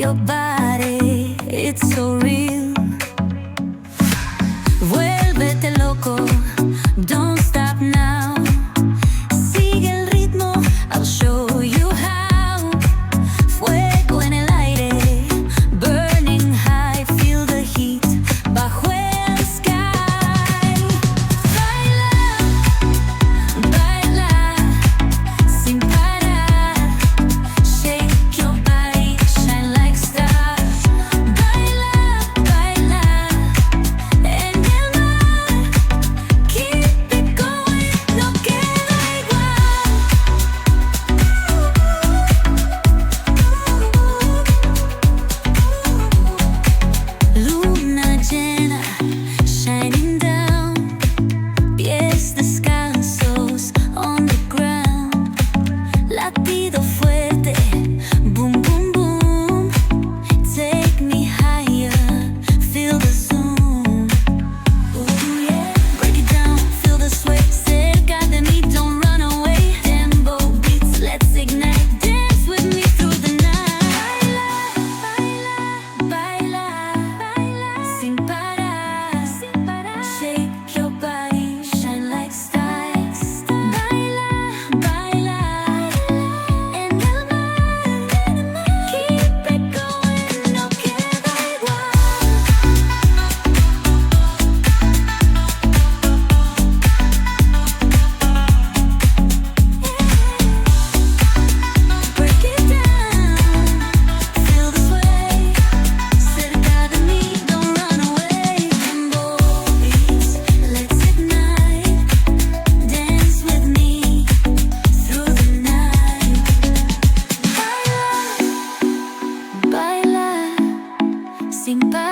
your body, it's so real. Vuélvete loco, don't stop now. Sigue el ritmo, I'll show you how. Fuego en el aire, burning high, feel the heat bajo el sky. Baila, baila, sin parar. Shake your body, shine like stars. Baila, baila, en el mar. Keep it going, no queda igual. Luna llena, shining down. Pies descalzos on the ground. Latido fuerte, boom, boom, boom. Take me higher, feel the zoom. Ooh, yeah. Break it down, feel the sway. Cerca de mí, don't run away. Tempo beats, let's ignite. Dance with me through the night. Baila, baila, baila, sin parar, sin parar. Shake your body, shine like stars. Baila, baila, en el mar. Keep it going, no queda igual. Break it down, feel the sway. Cerca de mí, don't run away. Tempo beats, let's ignite. Dance with me through the night. Baila, baila, sin parar.